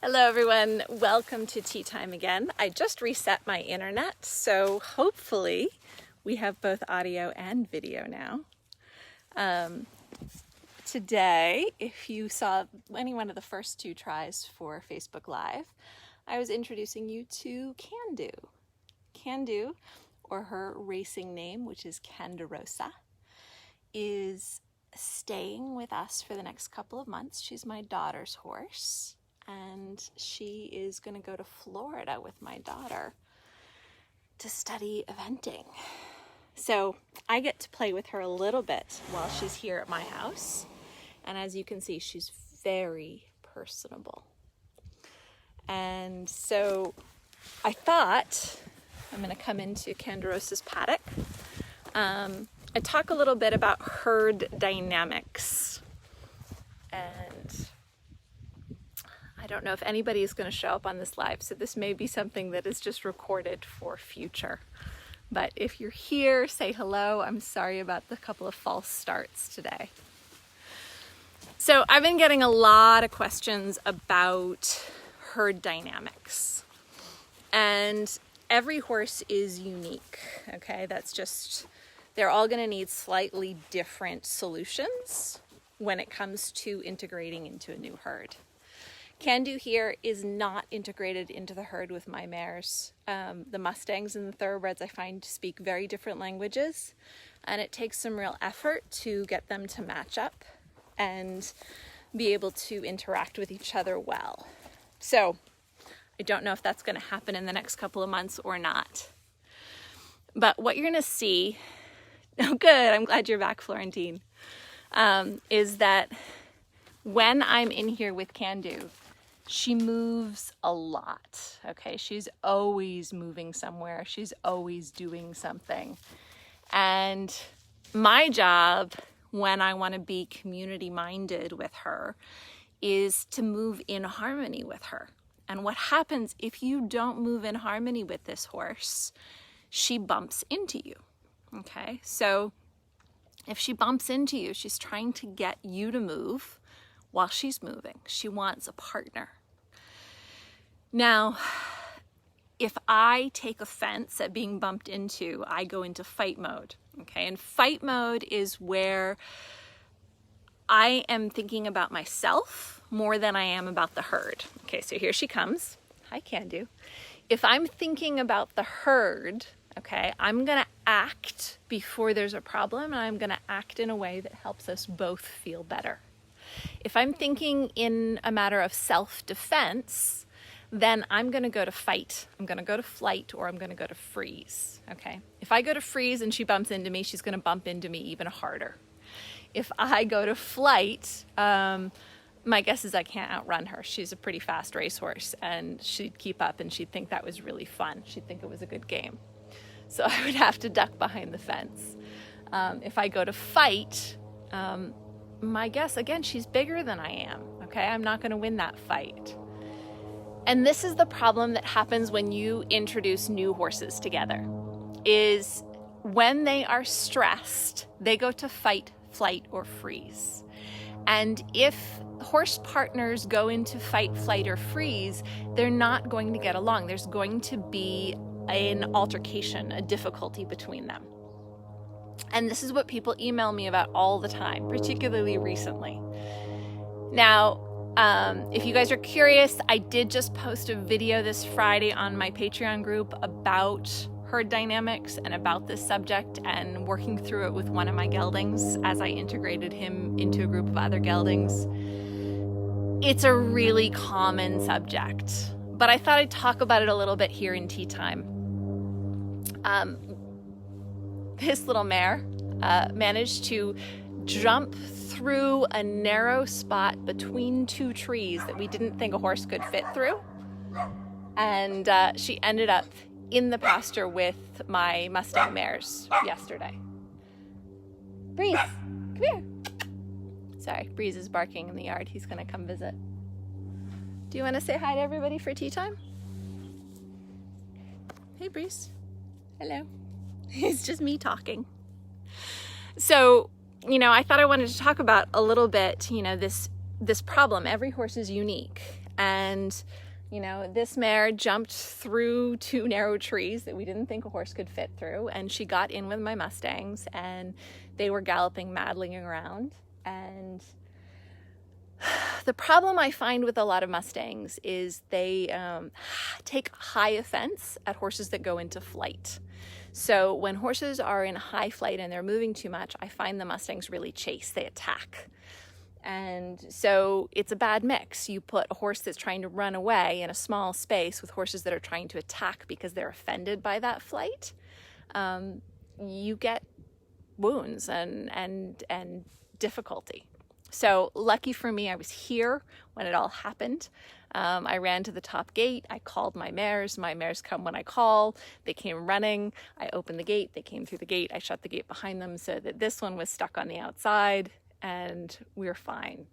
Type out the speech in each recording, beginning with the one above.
Hello everyone, welcome to Tea Time again. I just reset my internet, so hopefully we have both audio and video now. Today, if you saw any one of the first two tries for Facebook Live, I was introducing you to Candu. Candu, or her racing name, which is Canderosa, is staying with us for the next couple of months. She's my daughter's horse, and she is going to go to Florida with my daughter to study eventing. So I get to play with her a little bit while she's here at my house. And as you can see, she's very personable. And so I thought I'm going to come into Canderosa's paddock. I talk a little bit about herd dynamics. And I don't know if anybody is going to show up on this live, so this may be something that is just recorded for future. But if you're here, say hello. I'm sorry about the couple of false starts today. So I've been getting a lot of questions about herd dynamics. And every horse is unique, okay? They're all going to need slightly different solutions when it comes to integrating into a new herd. Candu here is not integrated into the herd with my mares. The Mustangs and the Thoroughbreds I find speak very different languages, and it takes some real effort to get them to match up and be able to interact with each other well. So I don't know if that's going to happen in the next couple of months or not. But what you're going to see, oh good, I'm glad you're back, Florentine, is that when I'm in here with Candu, she moves a lot, okay? She's always moving somewhere. She's always doing something. And my job when I want to be community-minded with her is to move in harmony with her. And what happens if you don't move in harmony with this horse, she bumps into you, okay? So if she bumps into you, she's trying to get you to move while she's moving. She wants a partner. Now, if I take offense at being bumped into, I go into fight mode, okay? And fight mode is where I am thinking about myself more than I am about the herd. Okay, so here she comes. Hi, Candu. If I'm thinking about the herd, okay, I'm gonna act before there's a problem, and I'm gonna act in a way that helps us both feel better. If I'm thinking in a matter of self-defense, then I'm going to go to fight, I'm going to go to flight, or I'm going to go to freeze, okay? If I go to freeze and she bumps into me, she's going to bump into me even harder. If I go to flight, my guess is I can't outrun her. She's a pretty fast racehorse, and she'd keep up, and she'd think that was really fun. She'd think it was a good game. So I would have to duck behind the fence. If I go to fight, my guess, again, she's bigger than I am, okay? I'm not going to win that fight. And this is the problem that happens when you introduce new horses together, is when they are stressed, they go to fight, flight, or freeze. And if horse partners go into fight, flight, or freeze, they're not going to get along. There's going to be an altercation, a difficulty between them. And this is what people email me about all the time, particularly recently. Now, if you guys are curious, I did just post a video this Friday on my Patreon group about herd dynamics and about this subject, and working through it with one of my geldings as I integrated him into a group of other geldings. It's a really common subject, but I thought I'd talk about it a little bit here in Tea Time. This little mare managed to jump through a narrow spot between two trees that we didn't think a horse could fit through. And she ended up in the pasture with my Mustang mares yesterday. Breeze, come here. Sorry, Breeze is barking in the yard. He's gonna come visit. Do you wanna say hi to everybody for tea time? Hey, Breeze. Hello. It's just me talking. So, I thought I wanted to talk about a little bit, this this problem. Every horse is unique. And, you know, this mare jumped through 2 narrow trees that we didn't think a horse could fit through. And she got in with my Mustangs and they were galloping madly around. And the problem I find with a lot of Mustangs is they take high offense at horses that go into flight. So when horses are in high flight and they're moving too much, I find the Mustangs really chase, they attack. And so it's a bad mix. You put a horse that's trying to run away in a small space with horses that are trying to attack because they're offended by that flight. You get wounds and difficulty. So lucky for me, I was here when it all happened. I ran to the top gate. I called my mares. My mares come when I call. They came running. I opened the gate. They came through the gate. I shut the gate behind them so that this one was stuck on the outside, and we were fine.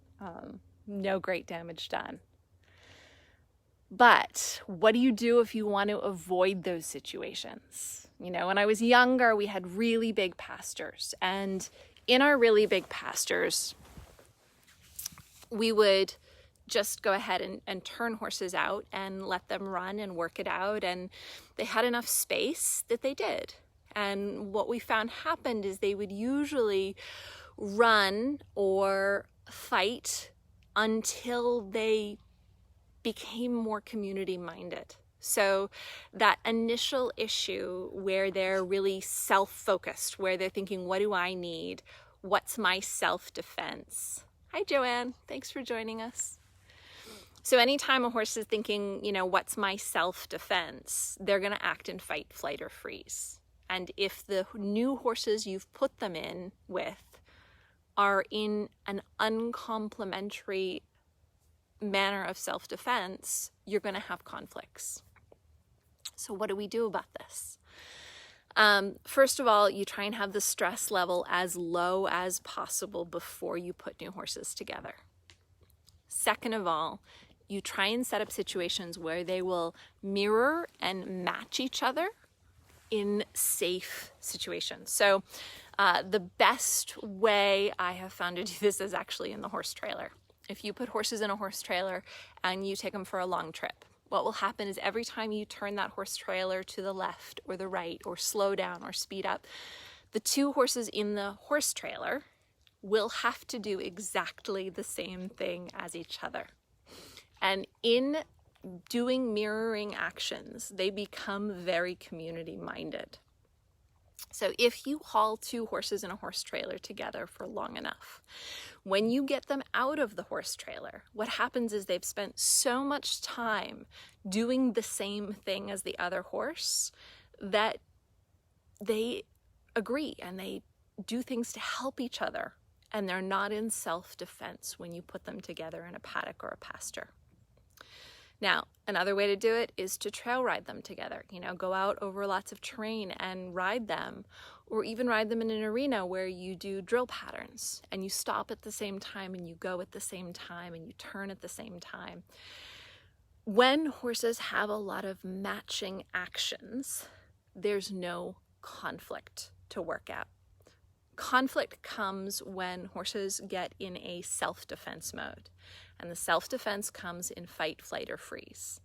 No great damage done. But what do you do if you want to avoid those situations? You know, when I was younger, we had really big pastures, and in our really big pastures, we would just go ahead and turn horses out and let them run and work it out. And they had enough space that they did. And what we found happened is they would usually run or fight until they became more community minded. So that initial issue where they're really self-focused, where they're thinking, what do I need? What's my self-defense? Hi, Joanne. Thanks for joining us. So anytime a horse is thinking, you know, what's my self-defense, they're going to act in fight, flight, or freeze. And if the new horses you've put them in with are in an uncomplimentary manner of self-defense, you're going to have conflicts. So what do we do about this? First of all, you try and have the stress level as low as possible before you put new horses together. Second of all, you try and set up situations where they will mirror and match each other in safe situations. So the best way I have found to do this is actually in the horse trailer. If you put horses in a horse trailer and you take them for a long trip, what will happen is every time you turn that horse trailer to the left or the right or slow down or speed up, the 2 horses in the horse trailer will have to do exactly the same thing as each other. And in doing mirroring actions, they become very community minded. So if you haul 2 horses in a horse trailer together for long enough, when you get them out of the horse trailer, what happens is they've spent so much time doing the same thing as the other horse that they agree and they do things to help each other, and they're not in self-defense when you put them together in a paddock or a pasture. Now, another way to do it is to trail ride them together. You know, go out over lots of terrain and ride them, or even ride them in an arena where you do drill patterns and you stop at the same time and you go at the same time and you turn at the same time. When horses have a lot of matching actions, there's no conflict to work out. Conflict comes when horses get in a self-defense mode. And the self-defense comes in fight, flight, or freeze.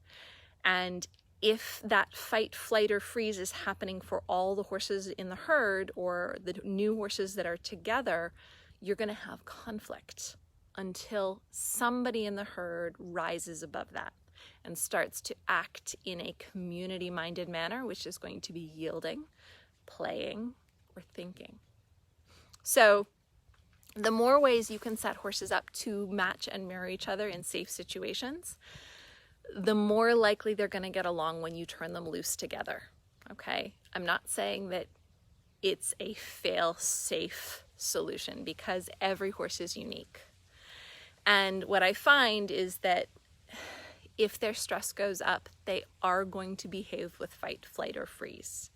And if that fight, flight, or freeze is happening for all the horses in the herd or the new horses that are together, you're going to have conflict until somebody in the herd rises above that and starts to act in a community-minded manner, which is going to be yielding, playing, or thinking. So the more ways you can set horses up to match and mirror each other in safe situations, the more likely they're going to get along when you turn them loose together, okay? I'm not saying that it's a fail-safe solution because every horse is unique. And what I find is that if their stress goes up, they are going to behave with fight, flight, or freeze.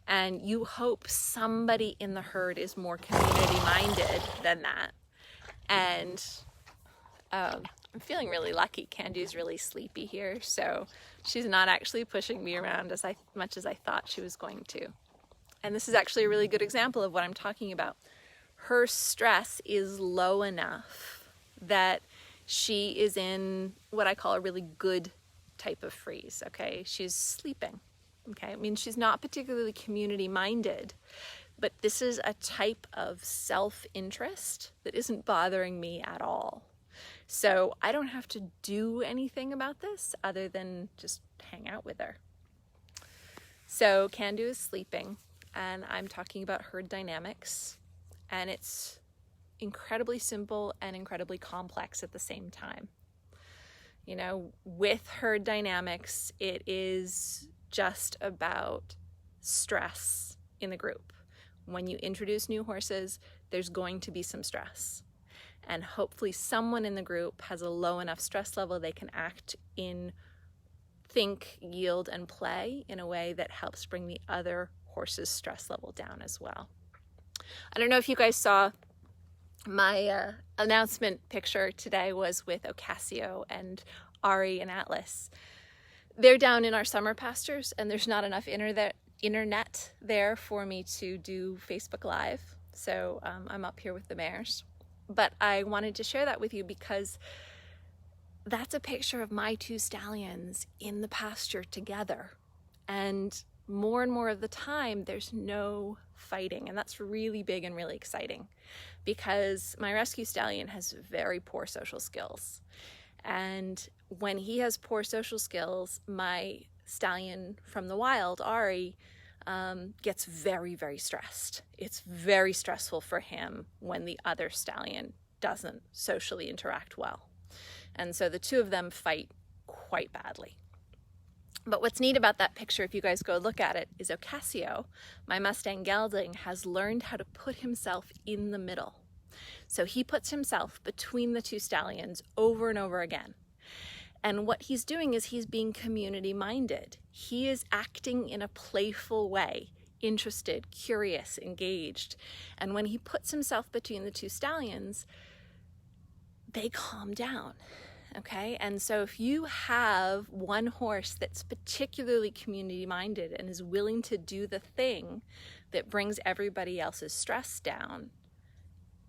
And you hope somebody in the herd is more community-minded than that. And I'm feeling really lucky. Candu's really sleepy here, so she's not actually pushing me around as much as I thought she was going to. And this is actually a really good example of what I'm talking about. Her stress is low enough that She is in what I call a really good type of freeze, okay? She's sleeping, okay? I mean, she's not particularly community minded, but this is a type of self-interest that isn't bothering me at all. So I don't have to do anything about this other than just hang out with her. So Can-Do is sleeping, and I'm talking about herd dynamics, and it's incredibly simple and incredibly complex at the same time. You know, with herd dynamics, it is just about stress in the group. When you introduce new horses, there's going to be some stress. And hopefully someone in the group has a low enough stress level they can act in think, yield, and play in a way that helps bring the other horse's stress level down as well. I don't know if you guys saw my announcement picture today was with Ocasio and Ari and Atlas. They're down in our summer pastures, and there's not enough internet there for me to do Facebook Live. So I'm up here with the mares. But I wanted to share that with you because that's a picture of my two stallions in the pasture together. And more of the time, there's no fighting. And that's really big and really exciting because my rescue stallion has very poor social skills. And when he has poor social skills, my stallion from the wild, Ari, gets very, very stressed. It's very stressful for him when the other stallion doesn't socially interact well. And so the two of them fight quite badly. But what's neat about that picture, if you guys go look at it, is Ocasio, my Mustang gelding, has learned how to put himself in the middle. So he puts himself between the two stallions over and over again. And what he's doing is he's being community minded. He is acting in a playful way, interested, curious, engaged. And when he puts himself between the two stallions, they calm down, okay? And so if you have one horse that's particularly community minded and is willing to do the thing that brings everybody else's stress down,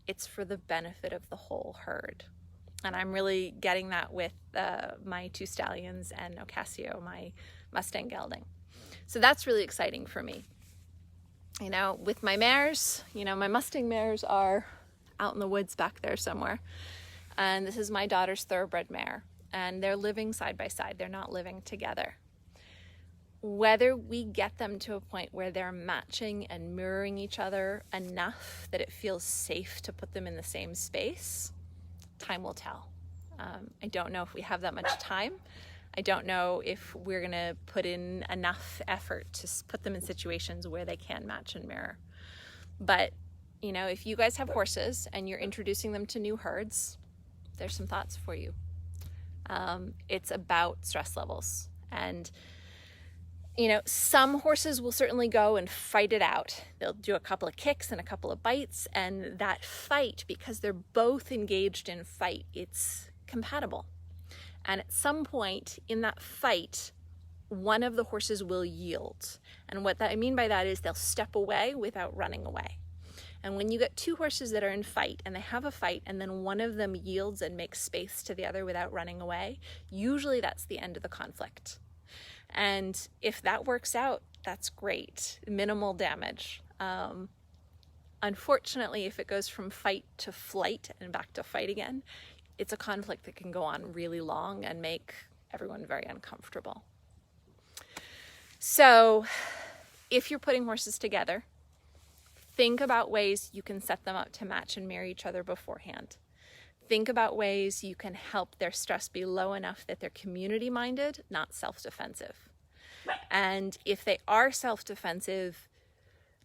it's for the benefit of the whole herd. And I'm really getting that with my two stallions and Ocasio, my Mustang gelding. So that's really exciting for me. You know, with my mares, you know, my Mustang mares are out in the woods back there somewhere. And this is my daughter's thoroughbred mare. And they're living side by side. They're not living together. Whether we get them to a point where they're matching and mirroring each other enough that it feels safe to put them in the same space, time will tell. I don't know if we have that much time. I don't know if we're going to put in enough effort to put them in situations where they can match and mirror. But, you know, if you guys have horses and you're introducing them to new herds, there's some thoughts for you. It's about stress levels. And, you know, some horses will certainly go and fight it out. They'll do a couple of kicks and a couple of bites, and that fight, because they're both engaged in fight, it's compatible. And at some point in that fight, one of the horses will yield. And what I mean by that is they'll step away without running away. And when you get two horses that are in fight and they have a fight and then one of them yields and makes space to the other without running away, usually that's the end of the conflict. And if that works out, that's great. Minimal damage. Unfortunately, if it goes from fight to flight and back to fight again, it's a conflict that can go on really long and make everyone very uncomfortable. So if you're putting horses together, think about ways you can set them up to match and mirror each other beforehand. Think about ways you can help their stress be low enough that they're community-minded, not self-defensive. And if they are self-defensive,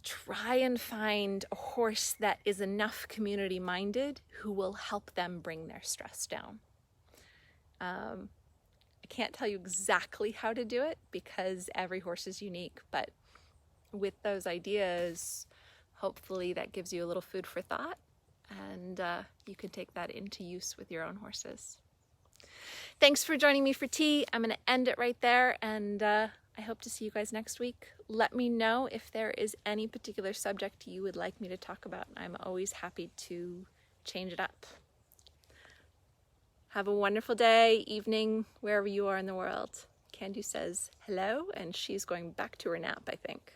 try and find a horse that is enough community-minded who will help them bring their stress down. I can't tell you exactly how to do it because every horse is unique, but with those ideas, hopefully that gives you a little food for thought, and you can take that into use with your own horses. Thanks for joining me for tea. I'm going to end it right there, and I hope to see you guys next week. Let me know if there is any particular subject you would like me to talk about. I'm always happy to change it up. Have a wonderful day, evening, wherever you are in the world. Candu says hello, and she's going back to her nap, I think.